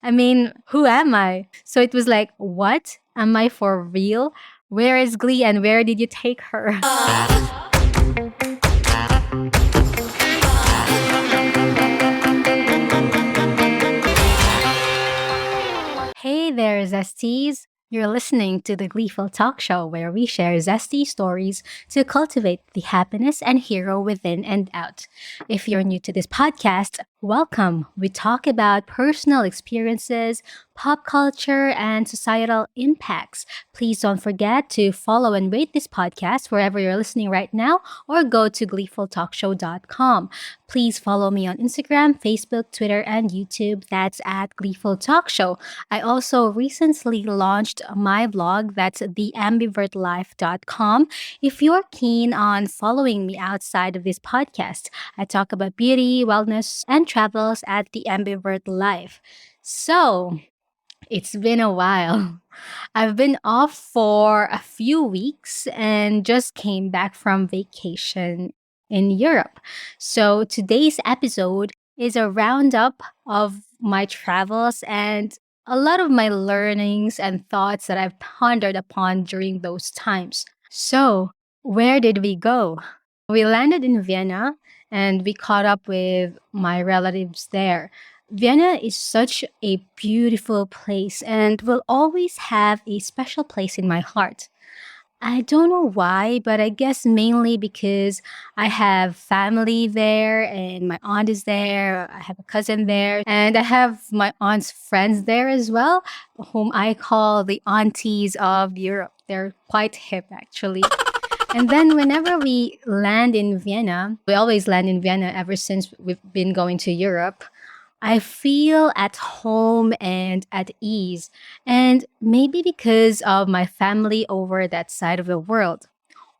I mean, who am I? So it was like, what? Am I for real? Where is Glee and where did you take her? Hey there, Zesties. You're listening to the Gleeful Talkshow where we share zesty stories to cultivate the happiness and hero within and out. If you're new to this podcast, welcome. We talk about personal experiences, pop culture, and societal impacts. Please don't forget to follow and rate this podcast wherever you're listening right now or go to gleefultalkshow.com. Please follow me on Instagram, Facebook, Twitter, and YouTube. That's at Gleeful Talk Show. I also recently launched my blog, that's theambivertlife.com. If you're keen on following me outside of this podcast, I talk about beauty, wellness, and travels at the Ambivert Life. So, it's been a while. I've been off for a few weeks and just came back from vacation in Europe. So today's episode is a roundup of my travels and a lot of my learnings and thoughts that I've pondered upon during those times. So, where did we go? We landed in Vienna and we caught up with my relatives there. Vienna is such a beautiful place and will always have a special place in my heart. I don't know why, but I guess mainly because I have family there and my aunt is there. I have a cousin there and I have my aunt's friends there as well, whom I call the aunties of Europe. They're quite hip actually. And then whenever we land in Vienna, we always land in Vienna ever since we've been going to Europe. I feel at home and at ease, and maybe because of my family over that side of the world.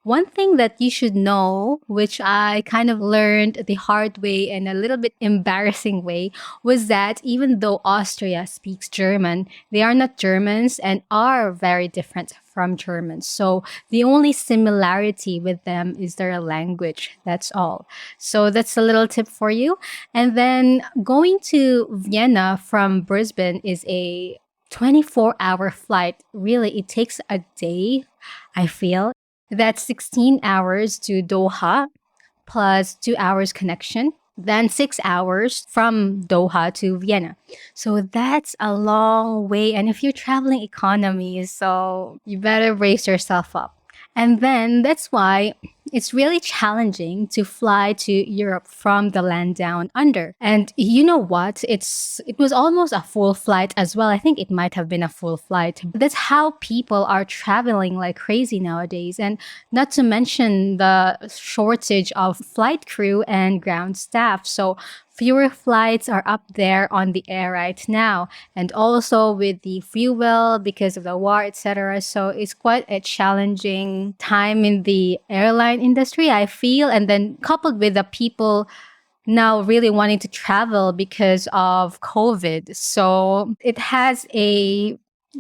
One thing that you should know, which I kind of learned the hard way and a little bit embarrassing way, was that even though Austria speaks German, they are not Germans and are very different from Germans. So the only similarity with them is their language. That's all. So that's a little tip for you. And then going to Vienna from Brisbane is a 24-hour flight. Really, it takes a day, I feel. That's 16 hours to Doha plus 2 hours connection, then 6 hours from Doha to Vienna. So that's a long way. And if you're traveling economy, so you better brace yourself up. And then that's why it's really challenging to fly to Europe from the land down under. And you know what? It was almost a full flight as well. I think it might have been a full flight. That's how people are traveling like crazy nowadays. And not to mention the shortage of flight crew and ground staff. So fewer flights are up there on the air right now, and also with the fuel because of the war, etc. So it's quite a challenging time in the airline industry, I feel, and then coupled with the people now really wanting to travel because of COVID. So it has a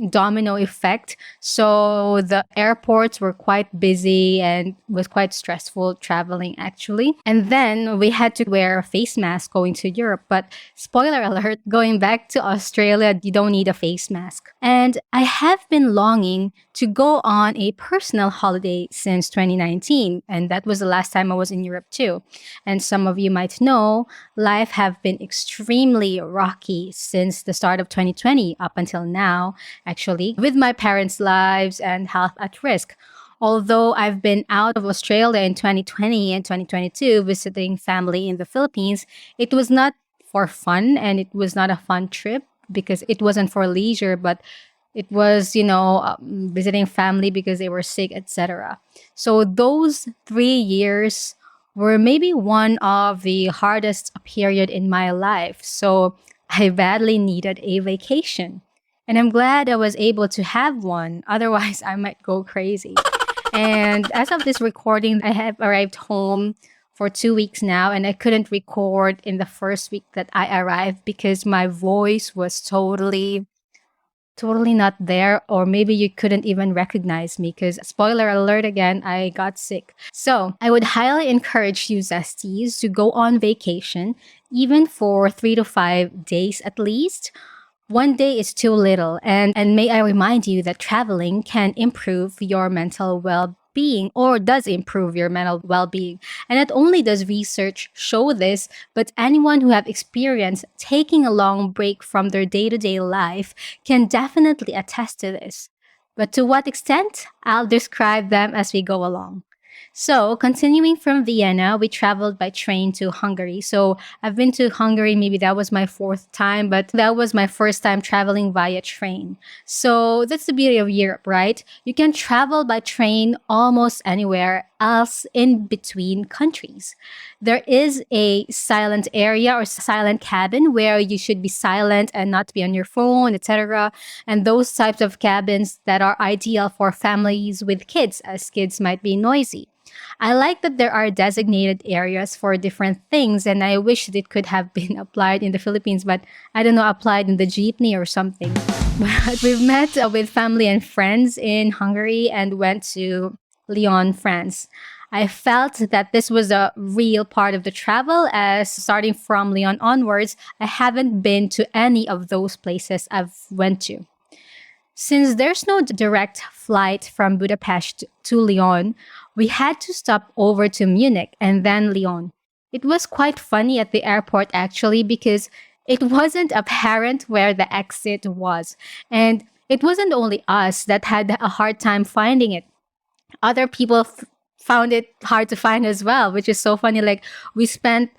domino effect. So the airports were quite busy and was quite stressful traveling actually. And then we had to wear a face mask going to Europe. But spoiler alert, going back to Australia, you don't need a face mask. And I have been longing to go on a personal holiday since 2019. And that was the last time I was in Europe too. And some of you might know, life have been extremely rocky since the start of 2020 up until now, actually, with my parents' lives and health at risk. Although I've been out of Australia in 2020 and 2022 visiting family in the Philippines, it was not for fun and it was not a fun trip because it wasn't for leisure, but it was, visiting family because they were sick, etc. So those 3 years were maybe one of the hardest period in my life. So I badly needed a vacation. And I'm glad I was able to have one. Otherwise, I might go crazy. And as of this recording, I have arrived home for 2 weeks now, and I couldn't record in the first week that I arrived because my voice was totally not there, or maybe you couldn't even recognize me because, spoiler alert again, I got sick. So I would highly encourage you Zesties to go on vacation, even for 3 to 5 days at least. One day is too little, and may I remind you that traveling can improve your mental well being or does improve your mental well being. And not only does research show this, but anyone who have experienced taking a long break from their day to day life can definitely attest to this. But to what extent? I'll describe them as we go along. So, continuing from Vienna, we traveled by train to Hungary. So, I've been to Hungary, maybe that was my fourth time, but that was my first time traveling via train. So, that's the beauty of Europe, right? You can travel by train almost anywhere else in between countries. There is a silent area or silent cabin where you should be silent and not be on your phone, etc. And those types of cabins that are ideal for families with kids, as kids might be noisy. I like that there are designated areas for different things, and I wish that it could have been applied in the Philippines, but I don't know, applied in the jeepney or something. But we've met with family and friends in Hungary and went to Lyon, France. I felt that this was a real part of the travel, as starting from Lyon onwards, I haven't been to any of those places I've went to. Since there's no direct flight from Budapest to Lyon, we had to stop over to Munich and then Lyon. It was quite funny at the airport actually because it wasn't apparent where the exit was. And it wasn't only us that had a hard time finding it. Other people found it hard to find as well, which is so funny. Like we spent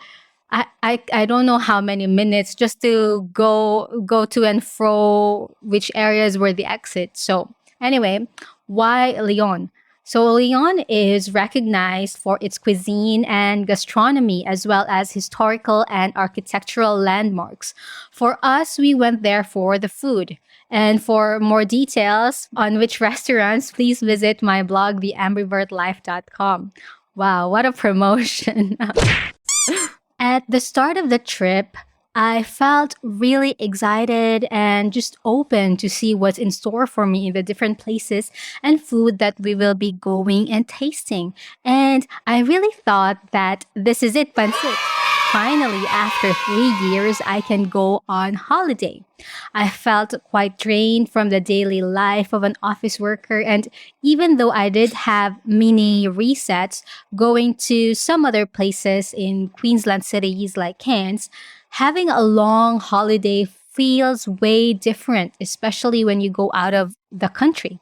I don't know how many minutes just to go to and fro which areas were the exit. So anyway, why Lyon? So Lyon is recognized for its cuisine and gastronomy as well as historical and architectural landmarks. For us, we went there for the food. And for more details on which restaurants, please visit my blog, theambivertlife.com. Wow, what a promotion. At the start of the trip, I felt really excited and just open to see what's in store for me in the different places and food that we will be going and tasting. And I really thought that this is it, Pansit. Finally, after 3 years, I can go on holiday. I felt quite drained from the daily life of an office worker, and even though I did have mini resets going to some other places in Queensland cities like Cairns, having a long holiday feels way different, especially when you go out of the country.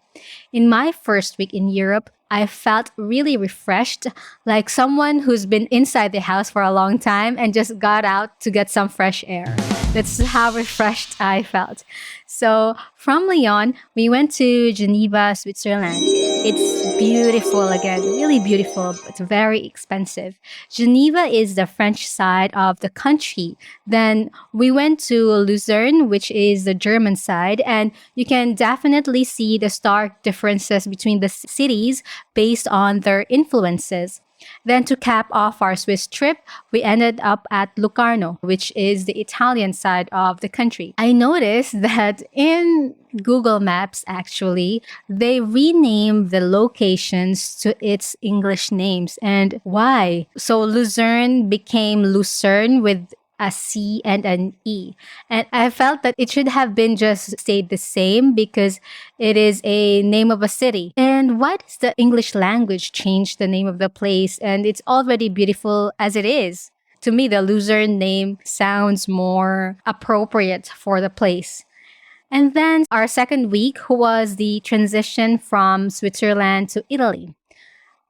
In my first week in Europe, I felt really refreshed, like someone who's been inside the house for a long time and just got out to get some fresh air. That's how refreshed I felt. So from Lyon, we went to Geneva, Switzerland. It's beautiful again, really beautiful, but very expensive. Geneva is the French side of the country. Then we went to Lucerne, which is the German side, and you can definitely see the stark differences between the cities based on their influences. Then to cap off our Swiss trip, we ended up at Locarno, which is the Italian side of the country. I noticed that in Google Maps, actually, they renamed the locations to its English names. And why? So Luzerne became Lucerne with a C and an E. And I felt that it should have been just stayed the same because it is a name of a city. And why does the English language change the name of the place? And it's already beautiful as it is. To me, the Luzerne name sounds more appropriate for the place. And then our second week was the transition from Switzerland to Italy.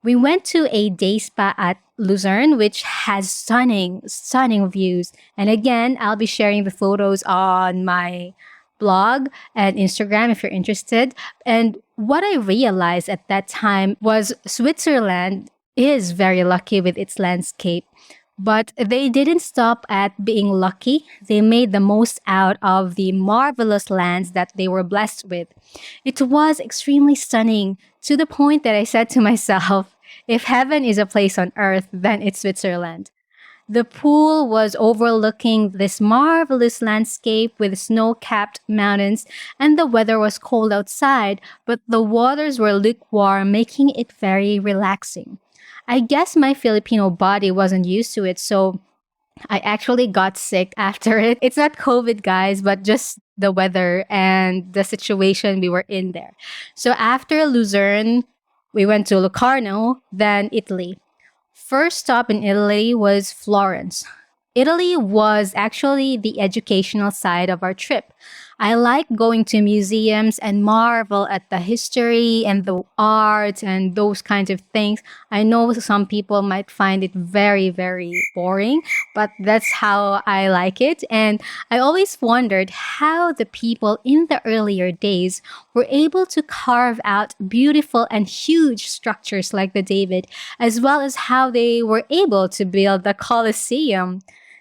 We went to a day spa at Lucerne, which has stunning, stunning views. And again, I'll be sharing the photos on my blog and Instagram if you're interested. And what I realized at that time was Switzerland is very lucky with its landscape. But they didn't stop at being lucky. They made the most out of the marvelous lands that they were blessed with. It was extremely stunning to the point that I said to myself, if heaven is a place on earth, then it's Switzerland. The pool was overlooking this marvelous landscape with snow-capped mountains, and the weather was cold outside, but the waters were lukewarm, making it very relaxing. I guess my Filipino body wasn't used to it, so I actually got sick after it. It's not COVID, guys, but just the weather and the situation we were in there. So after Luzerne, we went to Locarno, then Italy. First stop in Italy was Florence. Italy was actually the educational side of our trip. I like going to museums and marvel at the history and the art and those kinds of things. I know some people might find it very, very boring, but that's how I like it. And I always wondered how the people in the earlier days were able to carve out beautiful and huge structures like the David, as well as how they were able to build the Colosseum.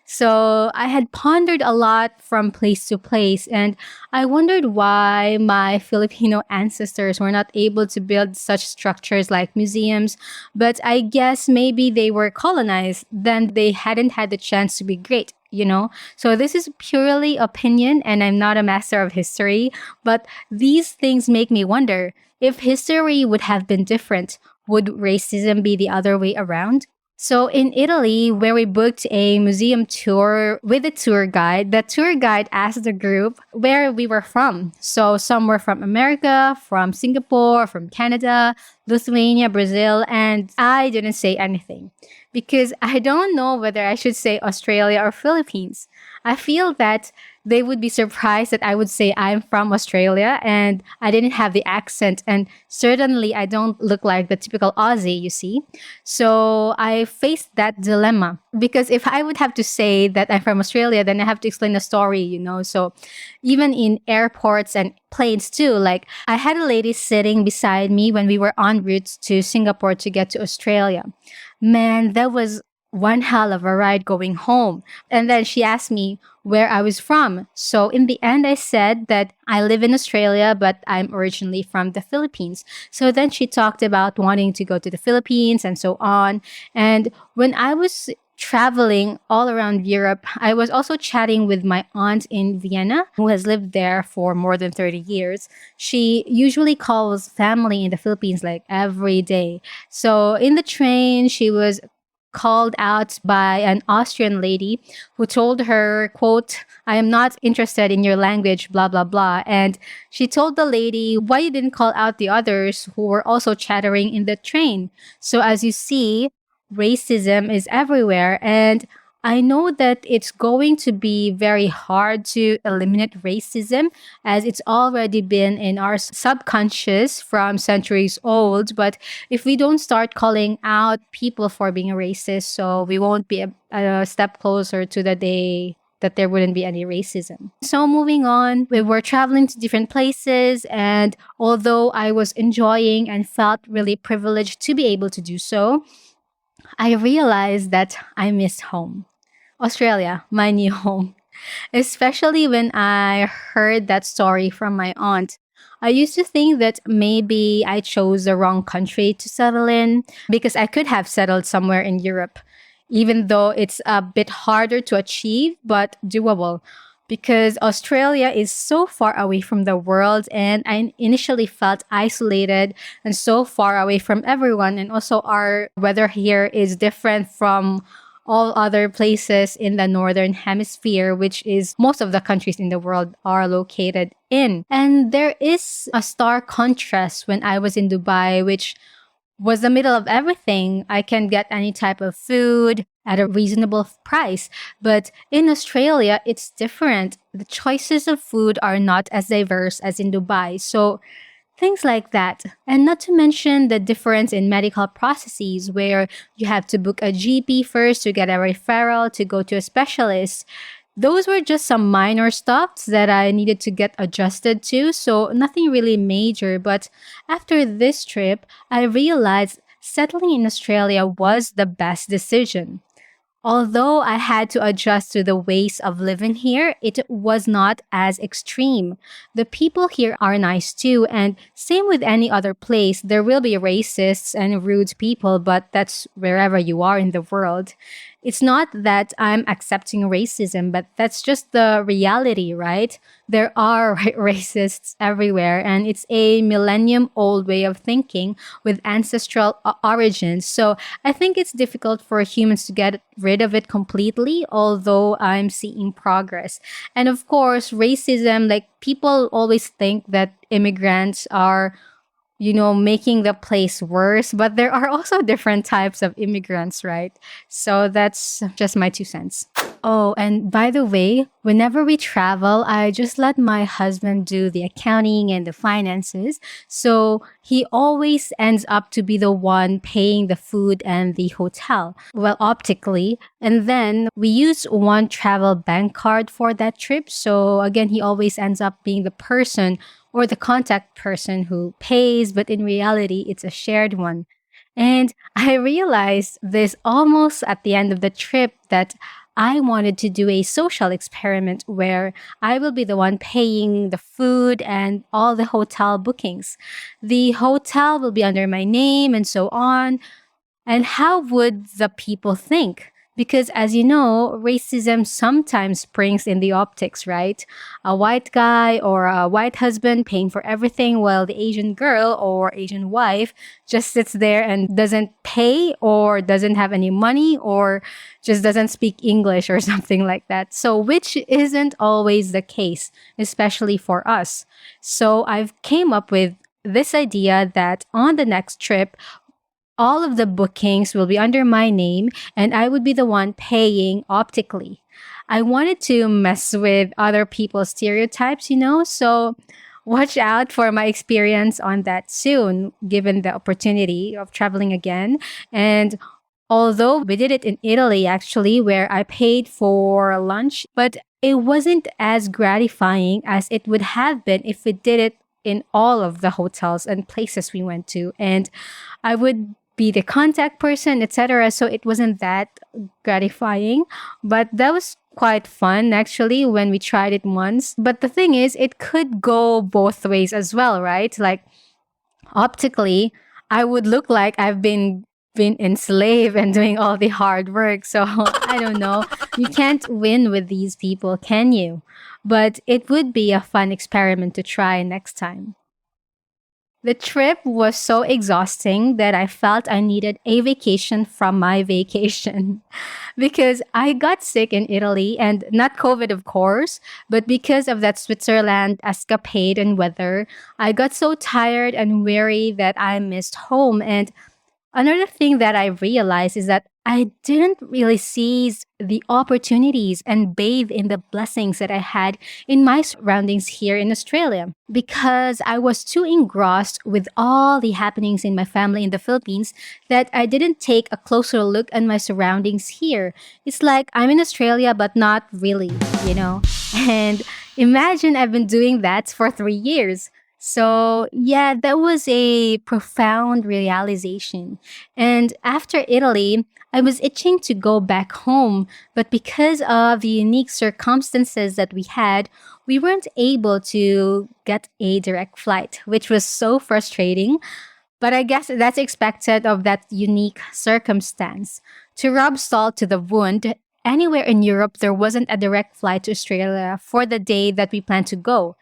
So I had pondered a lot from place to place, and I wondered why my Filipino ancestors were not able to build such structures like museums. But I guess maybe they were colonized, then they hadn't had the chance to be great. So this is purely opinion, and I'm not a master of history, but these things make me wonder if history would have been different. Would racism be the other way around? So in Italy, where we booked a museum tour with a tour guide, the tour guide asked the group where we were from. So some were from America, from Singapore, from Canada, Lithuania, Brazil, and I didn't say anything because I don't know whether I should say Australia or Philippines. I feel that they would be surprised that I would say I'm from Australia and I didn't have the accent. And certainly I don't look like the typical Aussie, you see. So I faced that dilemma because if I would have to say that I'm from Australia, then I have to explain a story. So even in airports and planes too, like I had a lady sitting beside me when we were en route to Singapore to get to Australia. Man, that was one hell of a ride going home. And then she asked me where I was from. So in the end, I said that I live in Australia, but I'm originally from the Philippines. So then she talked about wanting to go to the Philippines and so on. And when I was traveling all around Europe, I was also chatting with my aunt in Vienna, who has lived there for more than 30 years. She usually calls family in the Philippines like every day. So in the train, she was called out by an Austrian lady who told her, quote, "I am not interested in your language, blah, blah, blah." And she told the lady why you didn't call out the others who were also chattering in the train. So as you see, racism is everywhere. And I know that it's going to be very hard to eliminate racism as it's already been in our subconscious from centuries old. But if we don't start calling out people for being racist, so we won't be a step closer to the day that there wouldn't be any racism. So moving on, we were traveling to different places, and although I was enjoying and felt really privileged to be able to do so, I realized that I missed home. Australia, my new home. Especially when I heard that story from my aunt. I used to think that maybe I chose the wrong country to settle in because I could have settled somewhere in Europe, even though it's a bit harder to achieve, but doable. Because Australia is so far away from the world, and I initially felt isolated and so far away from everyone. And also, our weather here is different from all other places in the northern hemisphere, which is most of the countries in the world are located in. And there is a stark contrast when I was in Dubai, which was the middle of everything. I can get any type of food at a reasonable price. But in Australia, it's different. The choices of food are not as diverse as in Dubai. So things like that. And not to mention the difference in medical processes where you have to book a GP first to get a referral to go to a specialist. Those were just some minor stops that I needed to get adjusted to, so nothing really major. But after this trip, I realized settling in Australia was the best decision. Although I had to adjust to the ways of living here, it was not as extreme. The people here are nice too, and same with any other place, there will be racists and rude people, but that's wherever you are in the world. It's not that I'm accepting racism, but that's just the reality, right? There are racists everywhere, and it's a millennium old way of thinking with ancestral origins. So I think it's difficult for humans to get rid of it completely, although I'm seeing progress. And of course, racism, like people always think that immigrants are making the place worse. But there are also different types of immigrants, right? So that's just my 2 cents. Oh, and by the way, whenever we travel, I just let my husband do the accounting and the finances. So he always ends up to be the one paying the food and the hotel. Well, optically. And then we use one travel bank card for that trip. So again, he always ends up being the person or the contact person who pays, but in reality, it's a shared one. And I realized this almost at the end of the trip that I wanted to do a social experiment where I will be the one paying the food and all the hotel bookings. The hotel will be under my name and so on. And how would the people think? Because as you know, racism sometimes springs in the optics, right? A white guy or a white husband paying for everything while the Asian girl or Asian wife just sits there and doesn't pay or doesn't have any money or just doesn't speak English or something like that. So, which isn't always the case, especially for us. So, I've came up with this idea that on the next trip, all of the bookings will be under my name and I would be the one paying optically. I wanted to mess with other people's stereotypes, so watch out for my experience on that soon, given the opportunity of traveling again. And although we did it in Italy, actually, where I paid for lunch, but it wasn't as gratifying as it would have been if we did it in all of the hotels and places we went to. And I would be the contact person, etc. So it wasn't that gratifying, but that was quite fun actually when we tried it once. But the thing is, it could go both ways as well, right? Like optically, I would look like I've been enslaved and doing all the hard work. So I don't know. You can't win with these people, can you? But it would be a fun experiment to try next time. The trip was so exhausting that I felt I needed a vacation from my vacation because I got sick in Italy and not COVID, of course, but because of that Switzerland escapade and weather, I got so tired and weary that I missed home. And another thing that I realized is that I didn't really seize the opportunities and bathe in the blessings that I had in my surroundings here in Australia because I was too engrossed with all the happenings in my family in the Philippines that I didn't take a closer look at my surroundings here. It's like I'm in Australia, but not really, you know? And imagine I've been doing that for 3 years. So, yeah, that was a profound realization. And after Italy, I was itching to go back home, but because of the unique circumstances that we had, we weren't able to get a direct flight, which was so frustrating. But I guess that's expected of that unique circumstance. To rub salt to the wound, anywhere in Europe, there wasn't a direct flight to Australia for the day that we planned to go.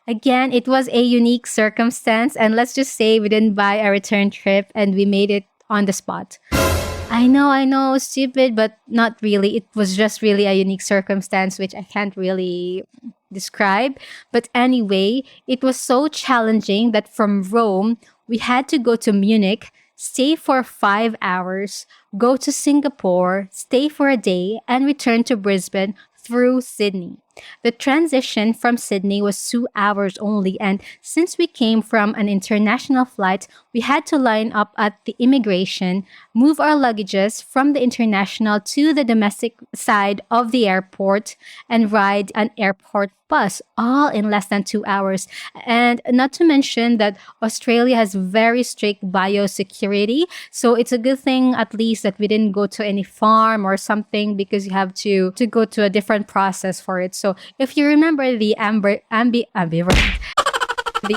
Again, it was a unique circumstance, and let's just say we didn't buy a return trip and we made it on the spot. I know, stupid, but not really. It was just really a unique circumstance, which I can't really describe. But anyway, it was so challenging that from Rome, we had to go to Munich, stay for 5 hours, go to Singapore, stay for a day, and return to Brisbane through Sydney. The transition from Sydney was 2 hours only, and since we came from an international flight, we had to line up at the immigration, move our luggages from the international to the domestic side of the airport, and ride an airport bus, all in less than 2 hours. And not to mention that Australia has very strict biosecurity, so it's a good thing at least that we didn't go to any farm or something because you have to go to a different process for it. So if you remember the the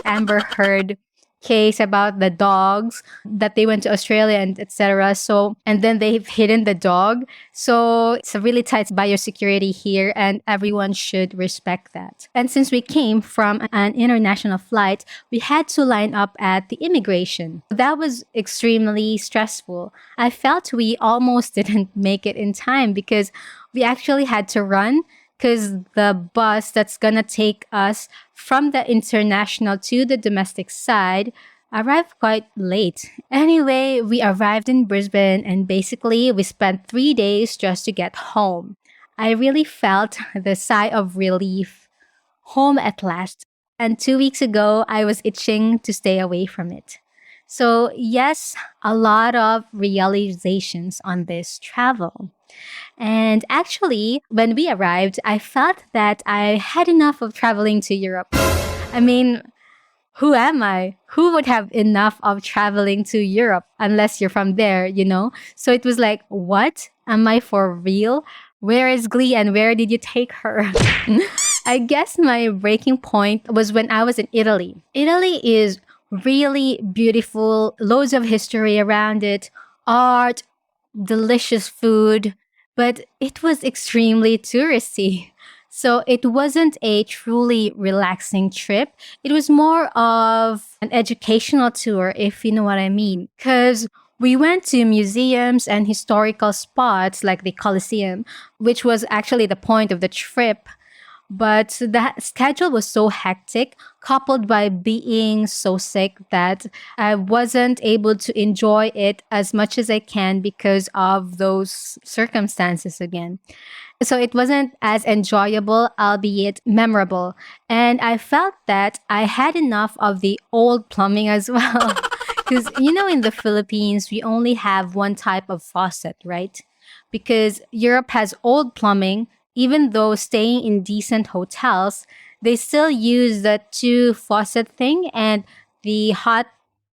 Amber Heard case about the dogs that they went to Australia and etc. So, and then they've hidden the dog. So it's a really tight biosecurity here, and everyone should respect that. And since we came from an international flight, we had to line up at the immigration. That was extremely stressful. I felt we almost didn't make it in time because we actually had to run because the bus that's gonna take us from the international to the domestic side arrived quite late. Anyway, we arrived in Brisbane and basically we spent 3 days just to get home. I really felt the sigh of relief, home at last. And 2 weeks ago, I was itching to stay away from it. So, yes, a lot of realizations on this travel. And actually, when we arrived, I felt that I had enough of traveling to Europe. I mean, who am I? Who would have enough of traveling to Europe unless you're from there, you know? So it was like, what? Am I for real? Where is Glee and where did you take her? I guess my breaking point was when I was in Italy. Italy is really beautiful, loads of history around it, art, delicious food, but it was extremely touristy. So it wasn't a truly relaxing trip. It was more of an educational tour, if you know what I mean. Because we went to museums and historical spots like the Colosseum, which was actually the point of the trip. But that schedule was so hectic, coupled by being so sick that I wasn't able to enjoy it as much as I can because of those circumstances again. So it wasn't as enjoyable, albeit memorable. And I felt that I had enough of the old plumbing as well. Because, you know, in the Philippines, we only have one type of faucet, right? Because Europe has old plumbing, even though staying in decent hotels, they still use the two faucet thing, and the hot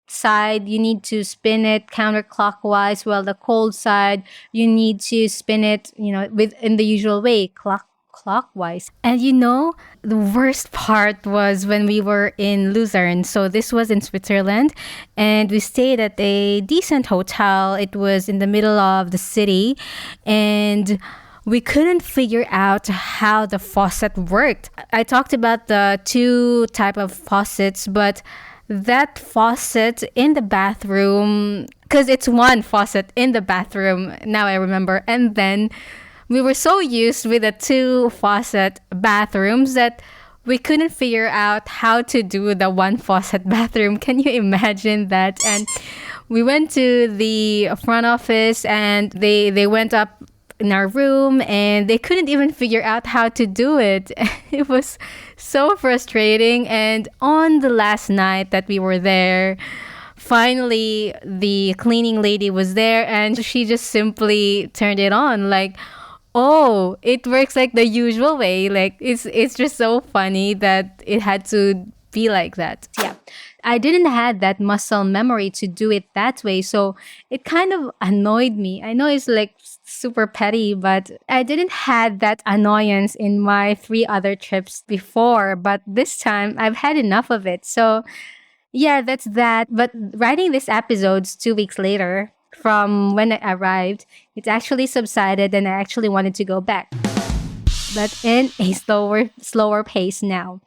side you need to spin it counterclockwise, while the cold side you need to spin it, you know, with in the usual way, clockwise. And you know, the worst part was when we were in Luzern. So this was in Switzerland, and we stayed at a decent hotel. It was in the middle of the city, and we couldn't figure out how the faucet worked. I talked about the two type of faucets, but that faucet in the bathroom, because it's one faucet in the bathroom, now I remember. And then we were so used with the two faucet bathrooms that we couldn't figure out how to do the one faucet bathroom. Can you imagine that? And we went to the front office and they went up in our room and they couldn't even figure out how to do it. It was so frustrating. And on the last night that we were there, finally the cleaning lady was there and she just simply turned it on, like, oh, it works like the usual way. Like it's just so funny that it had to be like that. Yeah. I didn't have that muscle memory to do it that way. So it kind of annoyed me. I know it's like super petty, but I didn't have that annoyance in my three other trips before. But this time I've had enough of it. So yeah, that's that. But writing these episodes 2 weeks later from when I arrived, it actually subsided and I actually wanted to go back, but in a slower pace now.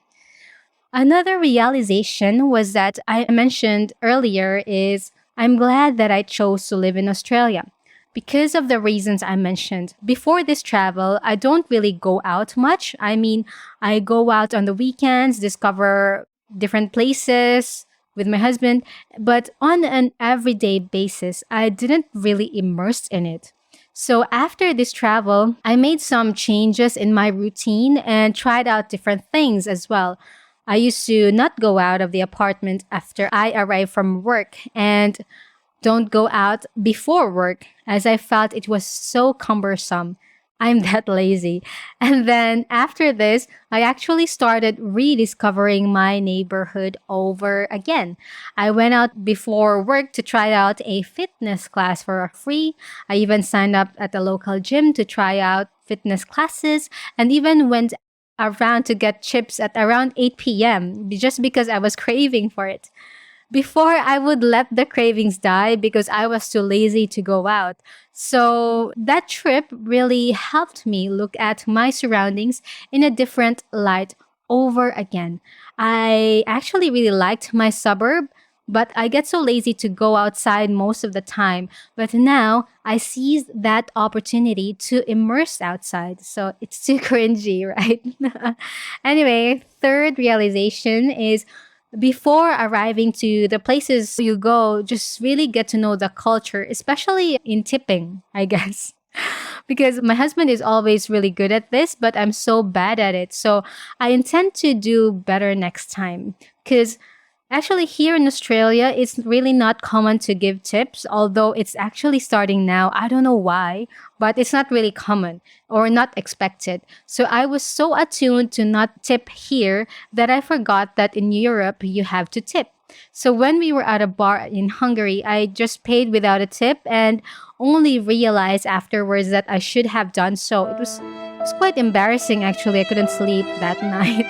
Another realization was that I mentioned earlier is I'm glad that I chose to live in Australia because of the reasons I mentioned. Before this travel, I don't really go out much. I mean, I go out on the weekends, discover different places with my husband, but on an everyday basis, I didn't really immerse in it. So after this travel, I made some changes in my routine and tried out different things as well. I used to not go out of the apartment after I arrived from work and don't go out before work as I felt it was so cumbersome. I'm that lazy. And then after this, I actually started rediscovering my neighborhood over again. I went out before work to try out a fitness class for free. I even signed up at the local gym to try out fitness classes and even went around to get chips at around 8 p.m. just because I was craving for it. Before, I would let the cravings die because I was too lazy to go out. So that trip really helped me look at my surroundings in a different light over again. I actually really liked my suburb, but I get so lazy to go outside most of the time. But now I seized that opportunity to immerse outside. So it's too cringy, right? Anyway, third realization is before arriving to the places you go, just really get to know the culture, especially in tipping, I guess. Because my husband is always really good at this, but I'm so bad at it. So I intend to do better next time. Because actually, here in Australia, it's really not common to give tips, although it's actually starting now. I don't know why, but it's not really common or not expected. So I was so attuned to not tip here that I forgot that in Europe, you have to tip. So when we were at a bar in Hungary, I just paid without a tip and only realized afterwards that I should have done so. It was quite embarrassing actually. I couldn't sleep that night.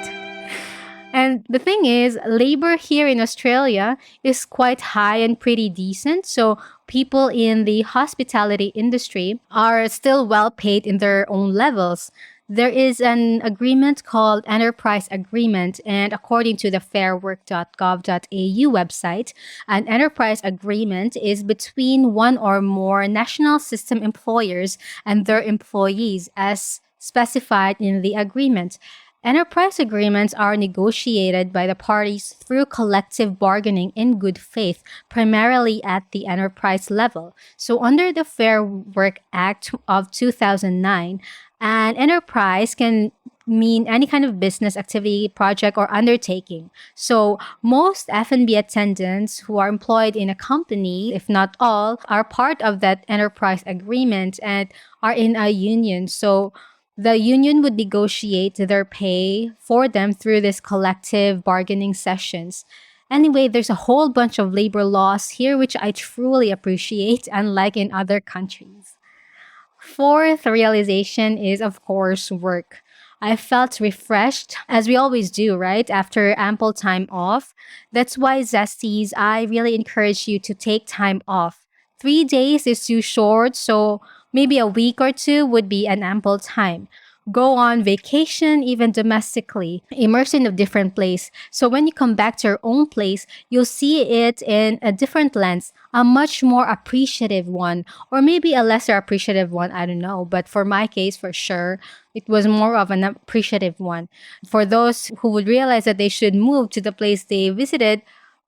And the thing is, labor here in Australia is quite high and pretty decent. So people in the hospitality industry are still well paid in their own levels. There is an agreement called Enterprise Agreement, and according to the fairwork.gov.au website, an enterprise agreement is between one or more national system employers and their employees as specified in the agreement. Enterprise agreements are negotiated by the parties through collective bargaining in good faith, primarily at the enterprise level. So, under the Fair Work Act of 2009, an enterprise can mean any kind of business activity, project, or undertaking. So, most F&B attendants who are employed in a company, if not all, are part of that enterprise agreement and are in a union. So, the union would negotiate their pay for them through these collective bargaining sessions. Anyway, there's a whole bunch of labor laws here, which I truly appreciate, unlike in other countries. Fourth realization is, of course, work. I felt refreshed, as we always do, right? After ample time off. That's why, Zesties, I really encourage you to take time off. 3 days is too short, so maybe a week or two would be an ample time. Go on vacation, even domestically, immerse in a different place. So when you come back to your own place, you'll see it in a different lens, a much more appreciative one, or maybe a lesser appreciative one. I don't know. But for my case, for sure, it was more of an appreciative one. For those who would realize that they should move to the place they visited,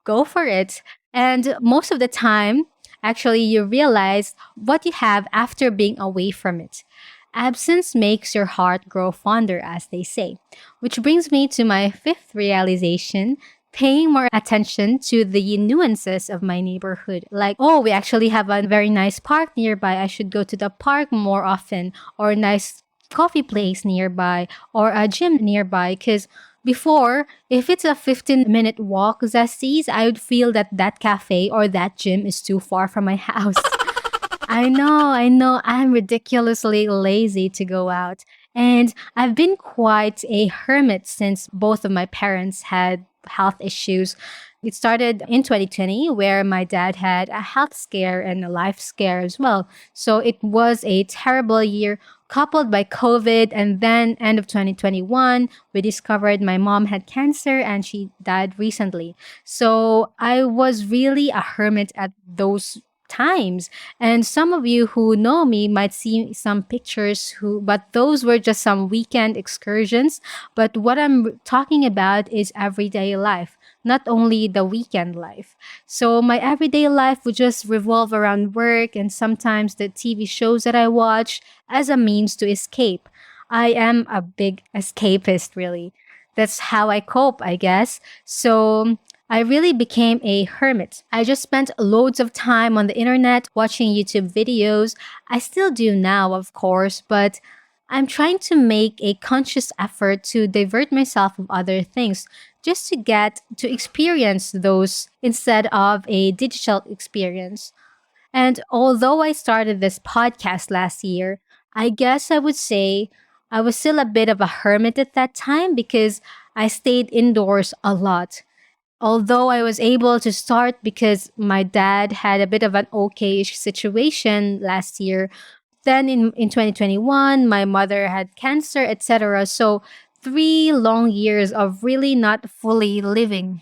go for it. And most of the time, actually, you realize what you have after being away from it. Absence makes your heart grow fonder, as they say. Which brings me to my fifth realization, paying more attention to the nuances of my neighborhood. Like, oh, we actually have a very nice park nearby. I should go to the park more often, or a nice coffee place nearby, or a gym nearby. Because before, if it's a 15-minute walk, Zesties, I would feel that that cafe or that gym is too far from my house. I know. I'm ridiculously lazy to go out. And I've been quite a hermit since both of my parents had health issues. It started in 2020, where my dad had a health scare and a life scare as well. So it was a terrible year, coupled by COVID. And then, end of 2021, we discovered my mom had cancer and she died recently. So I was really a hermit at those times. And some of you who know me might see some pictures but those were just some weekend excursions. But what I'm talking about is everyday life, not only the weekend life. So my everyday life would just revolve around work and sometimes the TV shows that I watch as a means to escape. I am a big escapist, really. That's how I cope, I guess. So I really became a hermit. I just spent loads of time on the internet watching YouTube videos. I still do now, of course, but I'm trying to make a conscious effort to divert myself from other things just to get to experience those instead of a digital experience. And although I started this podcast last year, I guess I would say I was still a bit of a hermit at that time because I stayed indoors a lot. Although I was able to start because my dad had a bit of an okay-ish situation last year, then in 2021, my mother had cancer, etc. So 3 long years of really not fully living,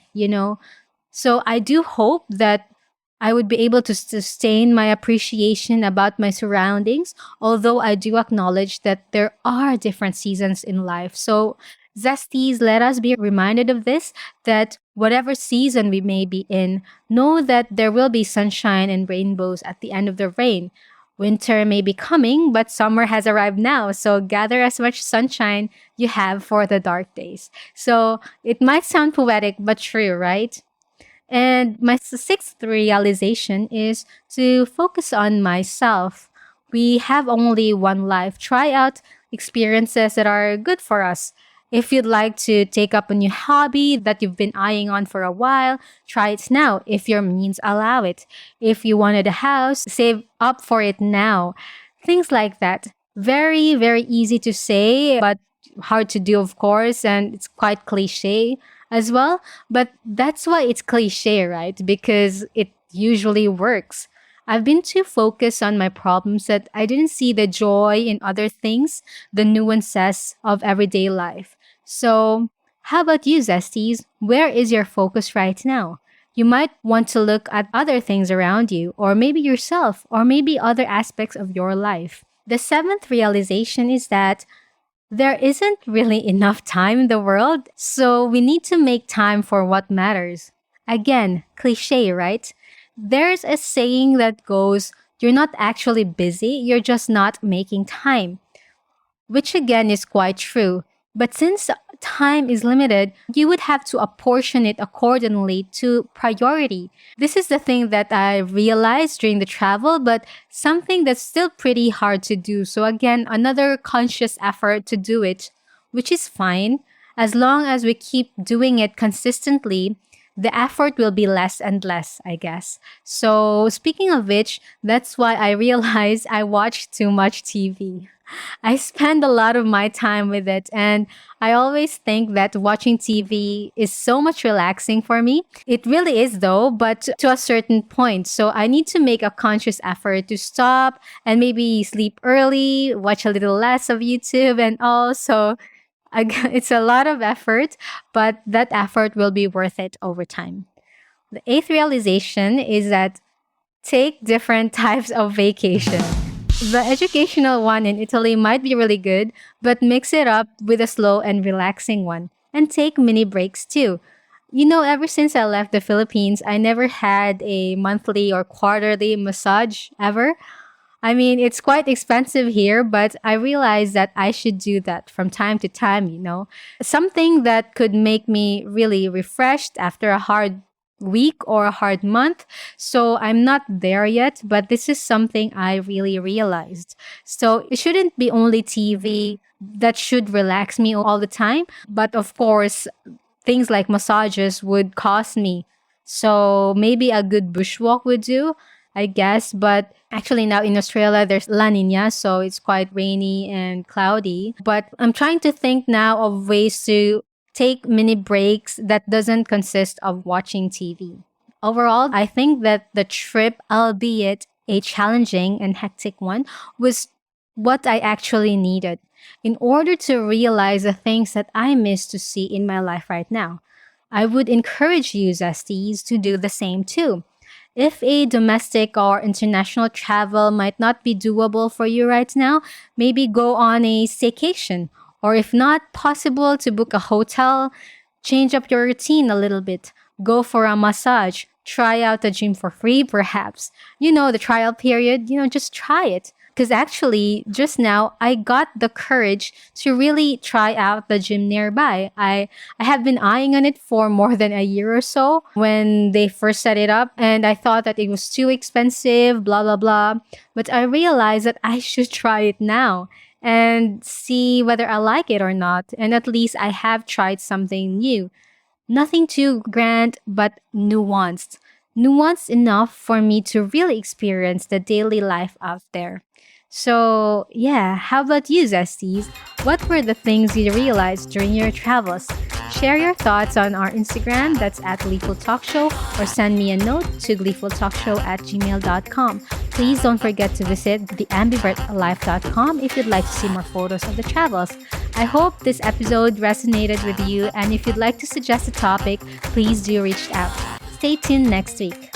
So I do hope that I would be able to sustain my appreciation about my surroundings, although I do acknowledge that there are different seasons in life. So, Zesties, let us be reminded of this, that whatever season we may be in, know that there will be sunshine and rainbows at the end of the rain. Winter may be coming, but summer has arrived now. So gather as much sunshine you have for the dark days. So it might sound poetic, but true, right? And my sixth realization is to focus on myself. We have only one life. Try out experiences that are good for us. If you'd like to take up a new hobby that you've been eyeing on for a while, try it now if your means allow it. If you wanted a house, save up for it now. Things like that. Very, very easy to say, but hard to do, of course, and it's quite cliche as well. But that's why it's cliche, right? Because it usually works. I've been too focused on my problems that I didn't see the joy in other things, the nuances of everyday life. So, how about you, Zesties? Where is your focus right now? You might want to look at other things around you, or maybe yourself, or maybe other aspects of your life. The seventh realization is that there isn't really enough time in the world, so we need to make time for what matters. Again, cliche, right? There's a saying that goes, you're not actually busy, you're just not making time, which again is quite true. But since time is limited, you would have to apportion it accordingly to priority. This is the thing that I realized during the travel, but something that's still pretty hard to do. So, again, another conscious effort to do it, which is fine. As long as we keep doing it consistently, the effort will be less and less, I guess. So, speaking of which, that's why I realized I watch too much TV. I spend a lot of my time with it, and I always think that watching TV is so much relaxing for me. It really is, though, but to a certain point. So I need to make a conscious effort to stop and maybe sleep early, watch a little less of YouTube, and also it's a lot of effort, but that effort will be worth it over time. The eighth realization is that take different types of vacation. The educational one in Italy might be really good, but mix it up with a slow and relaxing one. And take mini breaks too. Ever since I left the Philippines, I never had a monthly or quarterly massage ever. I mean, it's quite expensive here, but I realized that I should do that from time to time. Something that could make me really refreshed after a hard week or a hard month. So I'm not there yet, but this is something I really realized. So it shouldn't be only TV that should relax me all the time. But of course, things like massages would cost me. So maybe a good bushwalk would do, I guess. But actually, now in Australia, there's La Nina, so it's quite rainy and cloudy. But I'm trying to think now of ways to take mini breaks that doesn't consist of watching TV. Overall, I think that the trip, albeit a challenging and hectic one, was what I actually needed in order to realize the things that I miss to see in my life right now. I would encourage you, Zesties, to do the same too. If a domestic or international travel might not be doable for you right now, maybe go on a staycation. Or if not possible to book a hotel, change up your routine a little bit. Go for a massage. Try out the gym for free, perhaps. The trial period, just try it. Because actually, just now, I got the courage to really try out the gym nearby. I have been eyeing on it for more than a year or so when they first set it up, and I thought that it was too expensive, blah, blah, blah. But I realized that I should try it now and see whether I like it or not. And at least I have tried something new. Nothing too grand, but nuanced. Nuanced enough for me to really experience the daily life out there. So, yeah, how about you, Zesties? What were the things you realized during your travels? Share your thoughts on our Instagram, that's at Gleeful Talkshow, or send me a note to gleefultalkshow@gmail.com. Please don't forget to visit theambivertlife.com if you'd like to see more photos of the travels. I hope this episode resonated with you, and if you'd like to suggest a topic, please do reach out. Stay tuned next week.